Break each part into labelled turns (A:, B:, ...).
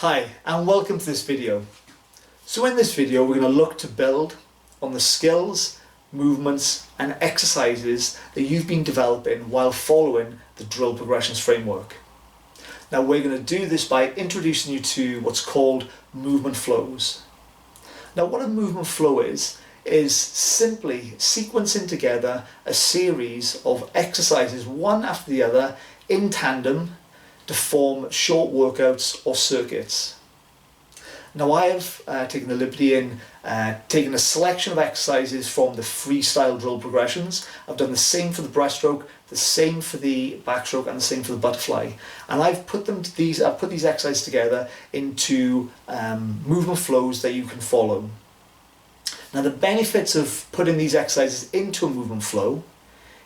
A: Hi and welcome to this video. So in this video we're going to look to build on the skills, movements and exercises that you've been developing while following the drill progressions framework. Now we're going to do this by introducing you to what's called movement flows. Now what a movement flow is simply sequencing together a series of exercises one after the other in tandem to form short workouts or circuits. Now I have taken the liberty in taking a selection of exercises from the freestyle drill progressions. I've done the same for the breaststroke, the same for the backstroke and the same for the butterfly. And I've put these exercises together into movement flows that you can follow. Now the benefits of putting these exercises into a movement flow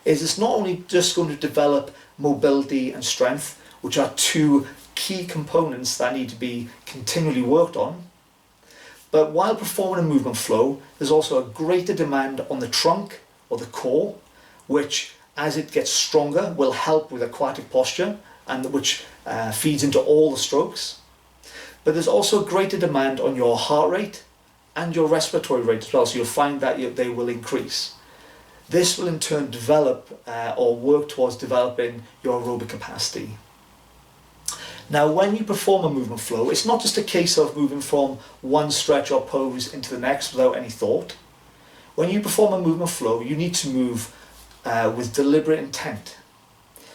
A: is it's not only just going to develop mobility and strength, which are two key components that need to be continually worked on. But while performing a movement flow, there's also a greater demand on the trunk or the core, which as it gets stronger will help with aquatic posture and which feeds into all the strokes. But there's also a greater demand on your heart rate and your respiratory rate as well, so you'll find that they will increase. This will in turn develop or work towards developing your aerobic capacity. Now when you perform a movement flow, it's not just a case of moving from one stretch or pose into the next without any thought. When you perform a movement flow, you need to move with deliberate intent.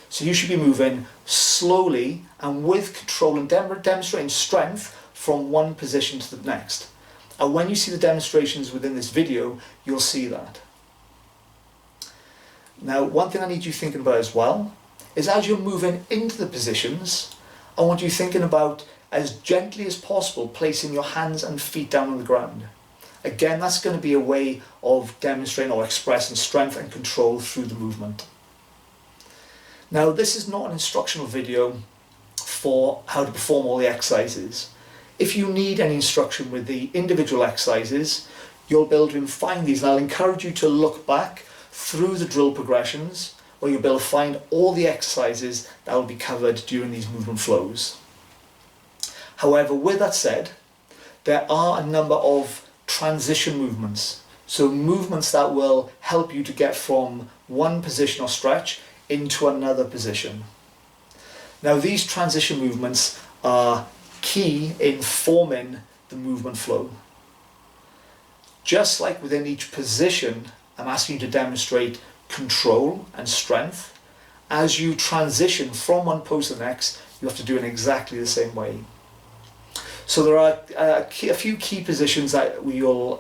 A: So you should be moving slowly and with control and demonstrating strength from one position to the next. And when you see the demonstrations within this video, you'll see that. Now one thing I need you thinking about as well is as you're moving into the positions, I want you thinking about as gently as possible placing your hands and feet down on the ground. Again, that's going to be a way of demonstrating or expressing strength and control through the movement. Now this is not an instructional video for how to perform all the exercises. If you need any instruction with the individual exercises, you'll be able to find these, and I'll encourage you to look back through the drill progressions where you'll be able to find all the exercises that will be covered during these movement flows. However, with that said, there are a number of transition movements. So movements that will help you to get from one position or stretch into another position. Now these transition movements are key in forming the movement flow. Just like within each position, I'm asking you to demonstrate control and strength. As you transition from one pose to the next, you have to do it in exactly the same way. So there are a few key positions that we'll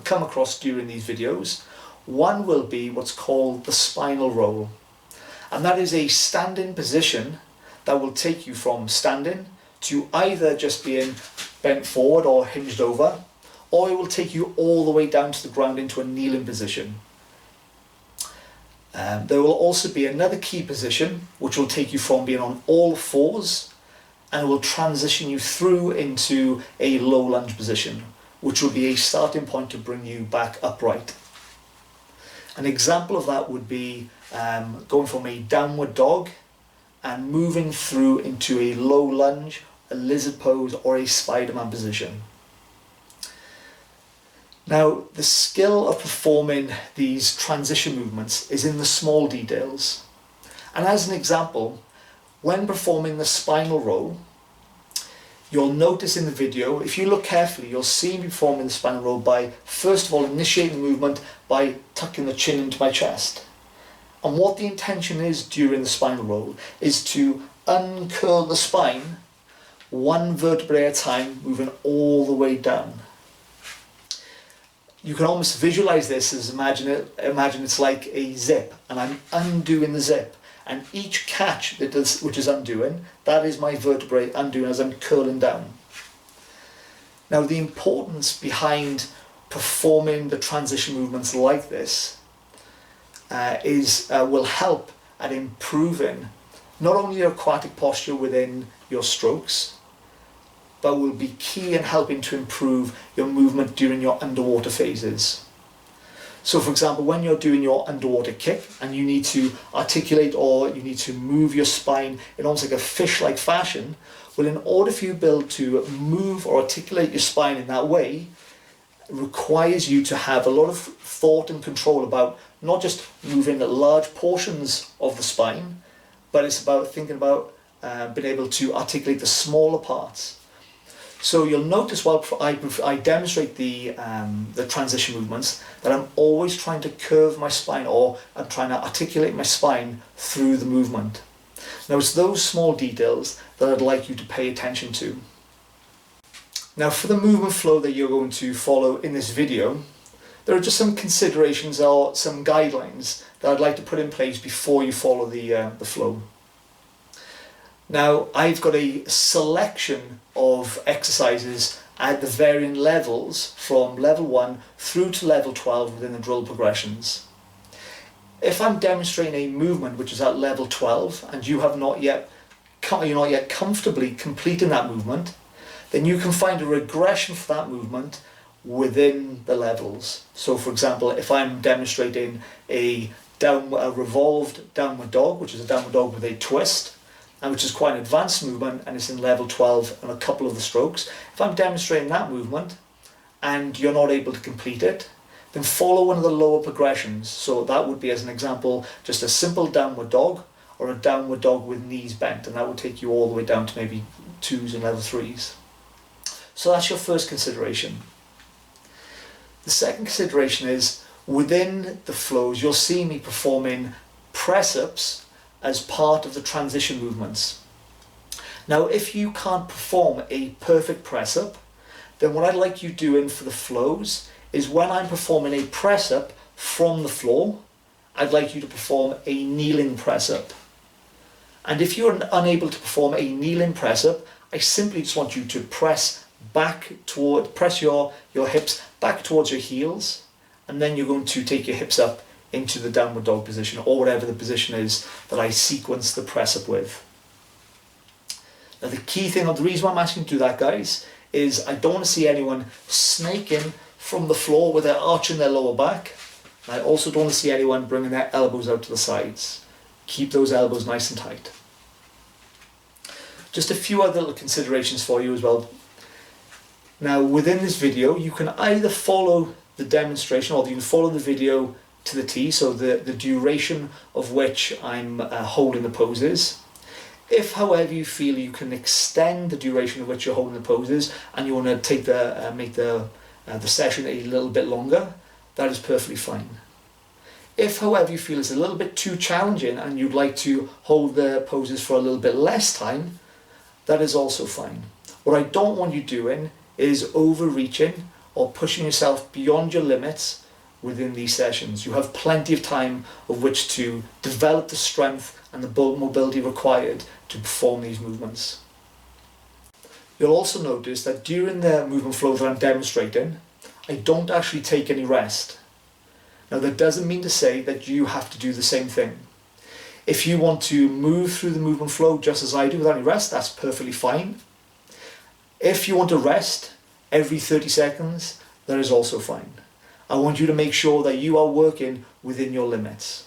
A: come across during these videos. One will be what's called the spinal roll, and that is a standing position that will take you from standing to either just being bent forward or hinged over, or it will take you all the way down to the ground into a kneeling position. There will also be another key position which will take you from being on all fours and will transition you through into a low lunge position, which will be a starting point to bring you back upright. An example of that would be going from a downward dog and moving through into a low lunge, a lizard pose or a Spider-Man position. Now, the skill of performing these transition movements is in the small details. And as an example, when performing the spinal roll, you'll notice in the video, if you look carefully, you'll see me performing the spinal roll by, first of all, initiating the movement by tucking the chin into my chest. And what the intention is during the spinal roll is to uncurl the spine, one vertebrae at a time, moving all the way down. You can almost visualize this as imagine it's like a zip, and I'm undoing the zip, and each catch which is undoing, that is my vertebrae undoing as I'm curling down. Now the importance behind performing the transition movements like this will help at improving not only your aquatic posture within your strokes, but will be key in helping to improve your movement during your underwater phases. So for example, when you're doing your underwater kick and you need to articulate or you need to move your spine in almost like a fish-like fashion, well, in order for you to be able to move or articulate your spine in that way, it requires you to have a lot of thought and control about not just moving large portions of the spine, but it's about thinking about being able to articulate the smaller parts. So you'll notice while I demonstrate the transition movements that I'm always trying to curve my spine, or I'm trying to articulate my spine through the movement. Now it's those small details that I'd like you to pay attention to. Now for the movement flow that you're going to follow in this video, there are just some considerations or some guidelines that I'd like to put in place before you follow the flow. Now I've got a selection of exercises at the varying levels from level 1 through to level 12 within the drill progressions. If I'm demonstrating a movement which is at level 12 and you're not yet comfortably completing that movement, then you can find a regression for that movement within the levels. So for example, if I'm demonstrating a revolved downward dog, which is a downward dog with a twist, and which is quite an advanced movement and it's in level 12 and a couple of the strokes, if I'm demonstrating that movement and you're not able to complete it, then follow one of the lower progressions. So that would be, as an example, just a simple downward dog or a downward dog with knees bent, and that would take you all the way down to maybe 2s and level 3s. So that's your first consideration. The second consideration is, within the flows, you'll see me performing press-ups as part of the transition movements. Now, if you can't perform a perfect press-up, then what I'd like you doing for the flows is, when I'm performing a press-up from the floor, I'd like you to perform a kneeling press-up. And if you're unable to perform a kneeling press-up, I simply just want you to press your hips back towards your heels, and then you're going to take your hips up into the downward dog position, or whatever the position is that I sequence the press up with. Now the key thing, or the reason why I'm asking you to do that, guys, is I don't want to see anyone snaking from the floor with their arching their lower back. And I also don't want to see anyone bringing their elbows out to the sides. Keep those elbows nice and tight. Just a few other little considerations for you as well. Now within this video, you can either follow the demonstration or you can follow the video to the T, so the duration of which I'm holding the poses. If, however, you feel you can extend the duration of which you're holding the poses and you want to take make the session a little bit longer, that is perfectly fine. If, however, you feel it's a little bit too challenging and you'd like to hold the poses for a little bit less time, that is also fine. What I don't want you doing is overreaching or pushing yourself beyond your limits within these sessions. You have plenty of time of which to develop the strength and the mobility required to perform these movements. You'll also notice that during the movement flow that I'm demonstrating, I don't actually take any rest. Now that doesn't mean to say that you have to do the same thing. If you want to move through the movement flow just as I do without any rest, that's perfectly fine. If you want to rest every 30 seconds, that is also fine. I want you to make sure that you are working within your limits.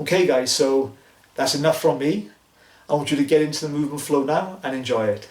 A: Okay guys, so that's enough from me. I want you to get into the movement flow now and enjoy it.